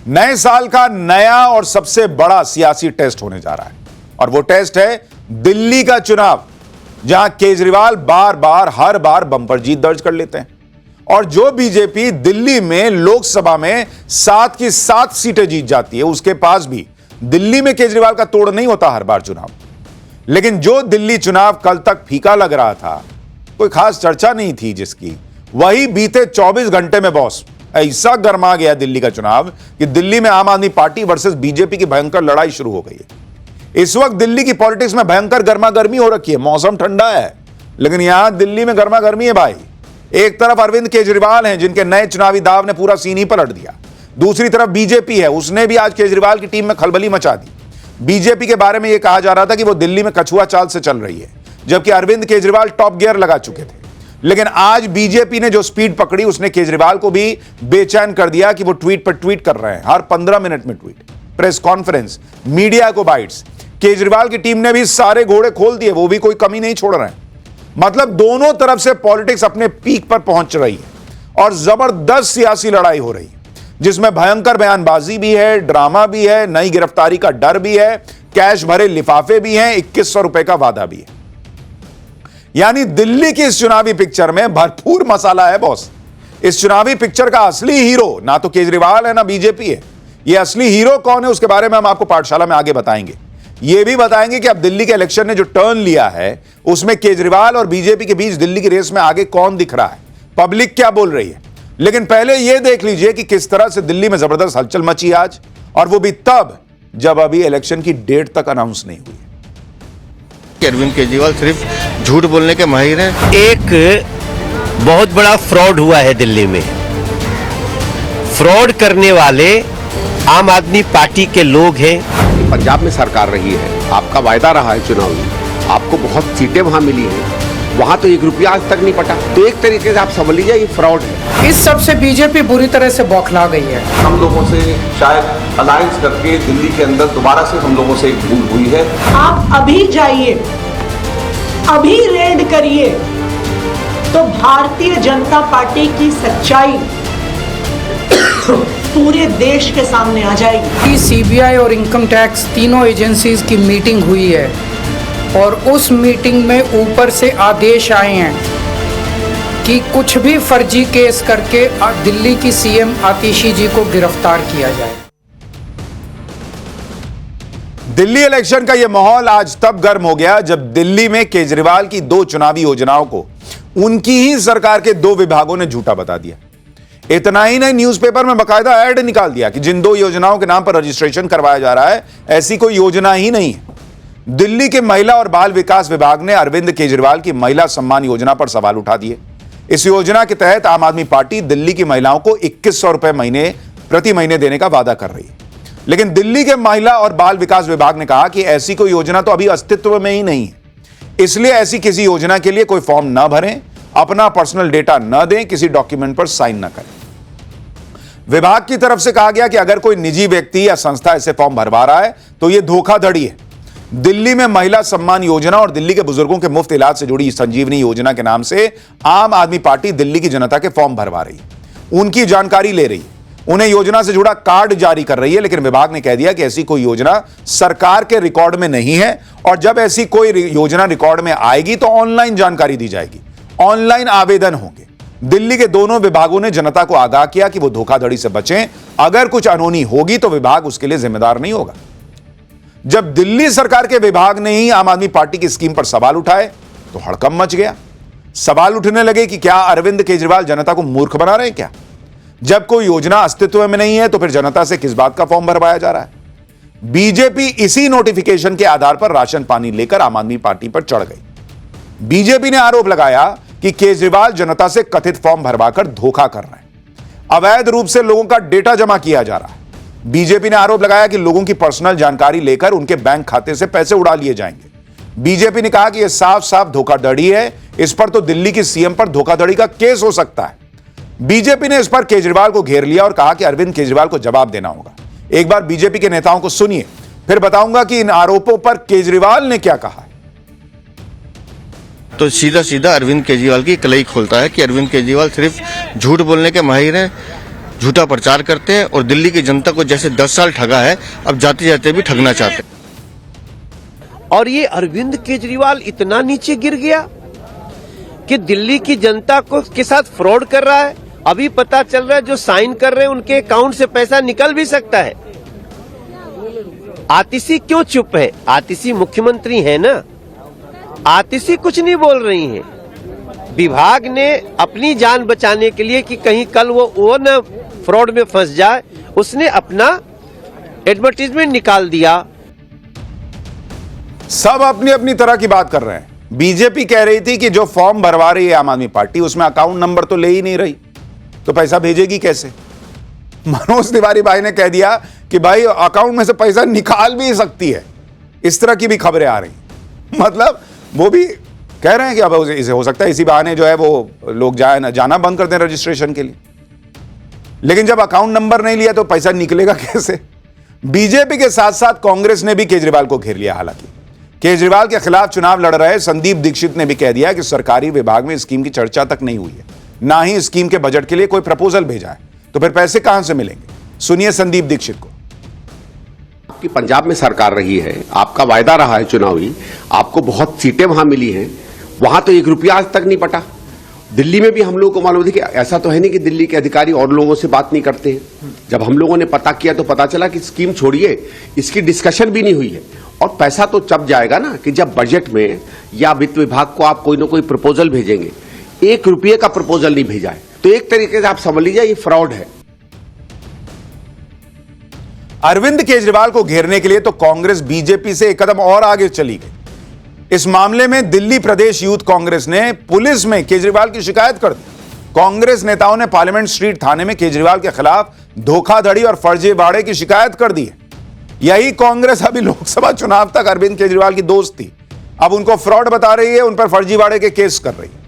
नए साल का नया और सबसे बड़ा सियासी टेस्ट होने जा रहा है और वो टेस्ट है दिल्ली का चुनाव, जहां केजरीवाल बार बार हर बार बंपर जीत दर्ज कर लेते हैं और जो बीजेपी दिल्ली में लोकसभा में 7 की 7 सीटें जीत जाती है, उसके पास भी दिल्ली में केजरीवाल का तोड़ नहीं होता हर बार चुनाव। लेकिन जो दिल्ली चुनाव कल तक फीका लग रहा था, कोई खास चर्चा नहीं थी जिसकी, वही बीते 24 घंटे में बॉस ऐसा गर्मा गया दिल्ली का चुनाव कि दिल्ली में आम आदमी पार्टी वर्सेस बीजेपी की भयंकर लड़ाई शुरू हो गई है। इस वक्त दिल्ली की पॉलिटिक्स में भयंकर गर्मा गर्मी हो रखी है। मौसम ठंडा है लेकिन यहां दिल्ली में गर्मा गर्मी है भाई। एक तरफ अरविंद केजरीवाल हैं जिनके नए चुनावी दाव ने पूरा सीन ही पलट दिया, दूसरी तरफ बीजेपी है, उसने भी आज केजरीवाल की टीम में खलबली मचा दी। बीजेपी के बारे में यह कहा जा रहा था कि वो दिल्ली में कछुआ चाल से चल रही है, जबकि अरविंद केजरीवाल टॉप गियर लगा चुके थे। लेकिन आज बीजेपी ने जो स्पीड पकड़ी उसने केजरीवाल को भी बेचैन कर दिया कि वो ट्वीट पर ट्वीट कर रहे हैं, हर 15 मिनट में ट्वीट, प्रेस कॉन्फ्रेंस, मीडिया को बाइट्स। केजरीवाल की टीम ने भी सारे घोड़े खोल दिए, वो भी कोई कमी नहीं छोड़ रहे हैं। मतलब दोनों तरफ से पॉलिटिक्स अपने पीक पर पहुंच रही है और जबरदस्त सियासी लड़ाई हो रही है, जिसमें भयंकर बयानबाजी भी है, ड्रामा भी है, नई गिरफ्तारी का डर भी है, कैश भरे लिफाफे भी हैं, 2100 रुपए का वादा भी है। यानी दिल्ली की इस चुनावी पिक्चर में भरपूर मसाला है बॉस। इस चुनावी पिक्चर का असली हीरो ना तो केजरीवाल है ना बीजेपी है। यह असली हीरो कौन है उसके बारे में हम आपको पाठशाला में आगे बताएंगे। यह भी बताएंगे कि अब दिल्ली के इलेक्शन ने जो टर्न लिया है उसमें केजरीवाल और बीजेपी के बीच दिल्ली की रेस में आगे कौन दिख रहा है, पब्लिक क्या बोल रही है। लेकिन पहले यह देख लीजिए कि किस तरह से दिल्ली में जबरदस्त हलचल मची आज, और वो भी तब जब अभी इलेक्शन की डेट तक अनाउंस नहीं हुई। अरविंद केजरीवाल सिर्फ झूठ बोलने के माहिर हैं। एक बहुत बड़ा फ्रॉड हुआ है दिल्ली में। फ्रॉड करने वाले आम आदमी पार्टी के लोग हैं। पंजाब में सरकार रही है, आपका वायदा रहा है चुनावी, आपको बहुत सीटें वहां मिली हैं, वहां तो 1 रुपया आज तक नहीं पटा। तो एक तरीके से आप समझ लीजिए ये फ्रॉड है। इस सब से बीजेपी बुरी तरह से बौखला गई है। हम लोगों से शायद अलायंस करके दिल्ली के अंदर दोबारा से हम लोगों से एक भूल हुई है। आप अभी जाइए, अभी रेड करिए तो भारतीय जनता पार्टी की सच्चाई पूरे देश के सामने आ जाएगी। सीबीआई और इनकम टैक्स तीनों एजेंसीज की मीटिंग हुई है और उस मीटिंग में ऊपर से आदेश आए हैं कि कुछ भी फर्जी केस करके दिल्ली की सीएम आतिशी जी को गिरफ्तार किया जाए। दिल्ली इलेक्शन का यह माहौल आज तब गर्म हो गया जब दिल्ली में केजरीवाल की 2 चुनावी योजनाओं को उनकी ही सरकार के 2 विभागों ने झूठा बता दिया। इतना ही नहीं, न्यूज़पेपर में बकायदा ऐड निकाल दिया कि जिन 2 योजनाओं के नाम पर रजिस्ट्रेशन करवाया जा रहा है ऐसी कोई योजना ही नहीं है। दिल्ली के महिला और बाल विकास विभाग ने अरविंद केजरीवाल की महिला सम्मान योजना पर सवाल उठा दिए। इस योजना के तहत आम आदमी पार्टी दिल्ली की महिलाओं को 2100 रुपए प्रति महीने देने का वादा कर रही है। लेकिन दिल्ली के महिला और बाल विकास विभाग ने कहा कि ऐसी कोई योजना तो अभी अस्तित्व में ही नहीं है, इसलिए ऐसी किसी योजना के लिए कोई फॉर्म न भरें, अपना पर्सनल डेटा न दें, किसी डॉक्यूमेंट पर साइन न करें। विभाग की तरफ से कहा गया कि अगर कोई निजी व्यक्ति या संस्था ऐसे फॉर्म भरवा रहा है तो यह धोखाधड़ी है। दिल्ली में महिला सम्मान योजना और दिल्ली के बुजुर्गों के मुफ्त इलाज से जुड़ी संजीवनी योजना के नाम से आम आदमी पार्टी दिल्ली की जनता के फॉर्म भरवा रही है, उनकी जानकारी ले रही है, उन्हें योजना से जुड़ा कार्ड जारी कर रही है। लेकिन विभाग ने कह दिया कि ऐसी कोई योजना सरकार के रिकॉर्ड में नहीं है और जब ऐसी कोई योजना रिकॉर्ड में आएगी तो ऑनलाइन जानकारी दी जाएगी, ऑनलाइन आवेदन होंगे। दिल्ली के दोनों विभागों ने जनता को आगाह किया कि वो धोखाधड़ी से बचें, अगर कुछ अनहोनी होगी तो विभाग उसके लिए जिम्मेदार नहीं होगा। जब दिल्ली सरकार के विभाग ने ही आम आदमी पार्टी की स्कीम पर सवाल उठाए तो हड़कंप मच गया। सवाल उठने लगे कि क्या अरविंद केजरीवाल जनता को मूर्ख बना रहे हैं क्या? जब कोई योजना अस्तित्व में नहीं है तो फिर जनता से किस बात का फॉर्म भरवाया जा रहा है? बीजेपी इसी नोटिफिकेशन के आधार पर राशन पानी लेकर आम आदमी पार्टी पर चढ़ गई। बीजेपी ने आरोप लगाया कि केजरीवाल जनता से कथित फॉर्म भरवाकर धोखा कर रहे हैं, अवैध रूप से लोगों का डेटा जमा किया जा रहा है। बीजेपी ने आरोप लगाया कि लोगों की पर्सनल जानकारी लेकर उनके बैंक खाते से पैसे उड़ा लिए जाएंगे। बीजेपी ने कहा कि यह साफ साफ धोखाधड़ी है, इस पर तो दिल्ली की सीएम पर धोखाधड़ी का केस हो सकता है। बीजेपी ने इस पर केजरीवाल को घेर लिया और कहा कि अरविंद केजरीवाल को जवाब देना होगा। एक बार बीजेपी के नेताओं को सुनिए, फिर बताऊंगा कि इन आरोपों पर केजरीवाल ने क्या कहा है। तो सीधा सीधा अरविंद केजरीवाल की कलई खोलता है कि अरविंद केजरीवाल सिर्फ झूठ बोलने के माहिर हैं। झूठा प्रचार करते हैं और दिल्ली की जनता को जैसे 10 साल ठगा है, अब जाते जाते भी ठगना चाहते हैं। और ये अरविंद केजरीवाल इतना नीचे गिर गया कि दिल्ली की जनता को के साथ फ्रॉड कर रहा है। अभी पता चल रहा है जो साइन कर रहे हैं उनके अकाउंट से पैसा निकल भी सकता है। आतिशी क्यों चुप है? आतिशी मुख्यमंत्री है ना, आतिशी कुछ नहीं बोल रही हैं। विभाग ने अपनी जान बचाने के लिए कि कहीं कल वो न फ्रॉड में फंस जाए, उसने अपना एडवर्टीजमेंट निकाल दिया। सब अपनी अपनी तरह की बात कर रहे हैं। बीजेपी कह रही थी कि जो फॉर्म भरवा रही है आम आदमी पार्टी, उसमें अकाउंट नंबर तो ले ही नहीं रही, तो पैसा भेजेगी कैसे? मनोज तिवारी भाई ने कह दिया कि भाई अकाउंट में से पैसा निकाल भी सकती है। इस तरह की भी खबरें आ रही। मतलब वो भी कह रहे हैं कि अब इसे हो सकता है इसी बहाने जो है वो लोग जाना बंद कर दें रजिस्ट्रेशन के लिए। लेकिन जब अकाउंट नंबर नहीं लिया तो पैसा निकलेगा कैसे? बीजेपी के साथ साथ कांग्रेस ने भी केजरीवाल को घेर लिया। हालांकि केजरीवाल के खिलाफ चुनाव लड़ रहे संदीप दीक्षित ने भी कह दिया कि सरकारी विभाग में स्कीम की चर्चा तक नहीं हुई है, ना ही स्कीम के बजट के लिए कोई प्रपोजल भेजा है, तो फिर पैसे कहां से मिलेंगे? सुनिए संदीप दीक्षित को। आपकी पंजाब में सरकार रही है, आपका वायदा रहा है चुनावी, आपको बहुत सीटें वहां मिली हैं, वहां तो 1 रुपया आज तक नहीं पटा। दिल्ली में भी हम लोगों को मालूम है कि ऐसा तो है नहीं कि दिल्ली के अधिकारी और लोगों से बात नहीं करते हैं। जब हम लोगों ने पता किया तो पता चला कि स्कीम छोड़िए, इसकी डिस्कशन भी नहीं हुई है। और पैसा तो तब जाएगा ना कि जब बजट में या वित्त विभाग को आप कोई ना कोई प्रपोजल भेजेंगे। 1 रुपये का प्रपोजल नहीं भेजा है, तो एक तरीके से आप समझ लीजिए ये फ्रॉड है। अरविंद केजरीवाल को घेरने के लिए तो कांग्रेस बीजेपी से एक कदम और आगे चली गई। इस मामले में दिल्ली प्रदेश यूथ कांग्रेस ने पुलिस में केजरीवाल की शिकायत कर दी। कांग्रेस नेताओं ने पार्लियामेंट स्ट्रीट थाने में केजरीवाल के खिलाफ धोखाधड़ी और फर्जीवाड़े की शिकायत कर दी है। यही कांग्रेस अभी लोकसभा चुनाव तक अरविंद केजरीवाल की दोस्त थी, अब उनको फ्रॉड बता रही है, उन पर फर्जीवाड़े के केस कर रही है।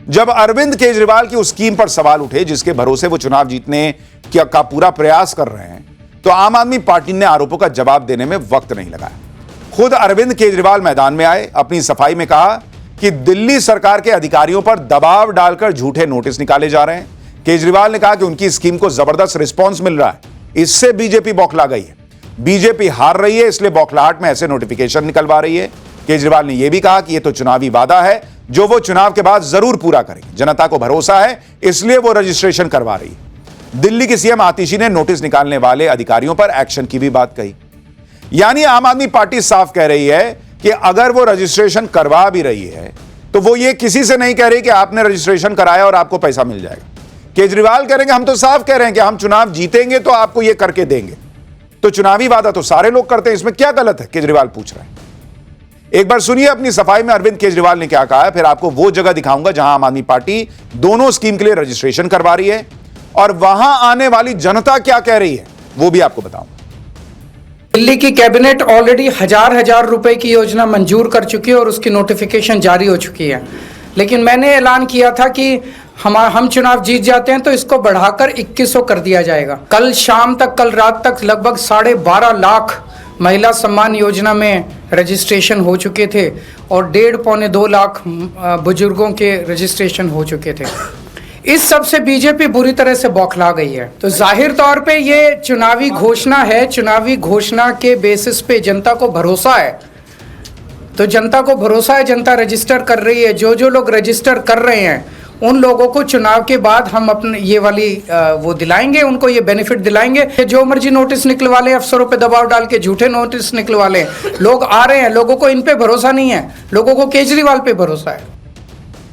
जब अरविंद केजरीवाल की उस स्कीम पर सवाल उठे जिसके भरोसे वो चुनाव जीतने का पूरा प्रयास कर रहे हैं, तो आम आदमी पार्टी ने आरोपों का जवाब देने में वक्त नहीं लगाया। खुद अरविंद केजरीवाल मैदान में आए, अपनी सफाई में कहा कि दिल्ली सरकार के अधिकारियों पर दबाव डालकर झूठे नोटिस निकाले जा रहे हैं। केजरीवाल ने कहा कि उनकी स्कीम को जबरदस्त रिस्पांस मिल रहा है, इससे बीजेपी बौखला गई है। बीजेपी हार रही है, इसलिए बौखलाहट में ऐसे नोटिफिकेशन निकलवा रही है। केजरीवाल ने यह भी कहा कि यह तो चुनावी वादा है जो वो चुनाव के बाद जरूर पूरा करेंगे। जनता को भरोसा है, इसलिए वो रजिस्ट्रेशन करवा रही है। दिल्ली की सीएम आतिशी ने नोटिस निकालने वाले अधिकारियों पर एक्शन की भी बात कही। यानी आम आदमी पार्टी साफ कह रही है कि अगर वो रजिस्ट्रेशन करवा भी रही है तो वो ये किसी से नहीं कह रही कि आपने रजिस्ट्रेशन कराया और आपको पैसा मिल जाएगा। केजरीवाल करेंगे, हम तो साफ कह रहे हैं कि हम चुनाव जीतेंगे तो आपको ये करके देंगे। तो चुनावी वादा तो सारे लोग करते हैं, इसमें क्या गलत है? केजरीवाल पूछ रहे हैं। एक बार सुनिए अपनी सफाई में अरविंद केजरीवाल ने क्या कहा है, फिर आपको वो जगह दिखाऊंगा जहां आम आदमी पार्टी दोनों स्कीम के लिए रजिस्ट्रेशन करवा रही है और वहां आने वाली जनता क्या कह रही है वो भी आपको बताऊंगा। दिल्ली की कैबिनेट ऑलरेडी हजार रुपए की योजना मंजूर कर चुकी है और उसकी नोटिफिकेशन जारी हो चुकी है। लेकिन मैंने ऐलान किया था कि हम चुनाव जीत जाते हैं तो इसको बढ़ाकर 2100 कर दिया जाएगा। कल शाम तक, कल रात तक लगभग 12.5 लाख महिला सम्मान योजना में रजिस्ट्रेशन हो चुके थे और 1.5-2 लाख बुजुर्गों के रजिस्ट्रेशन हो चुके थे। इस सब से बीजेपी बुरी तरह से बौखला गई है। तो जाहिर तौर पे ये चुनावी घोषणा है, चुनावी घोषणा के बेसिस पे जनता को भरोसा है। तो जनता को भरोसा है, जनता रजिस्टर कर रही है। जो लोग रजिस्टर कर रहे हैं उन लोगों को चुनाव के बाद हम अपने ये वाली वो दिलाएंगे, उनको ये बेनिफिट दिलाएंगे। जो मर्जी नोटिस निकलवा ले, अफसरों पे दबाव डाल के झूठे नोटिस निकलवा ले। लोग आ रहे हैं, लोगों को इन पे भरोसा नहीं है, लोगों को केजरीवाल पे भरोसा है।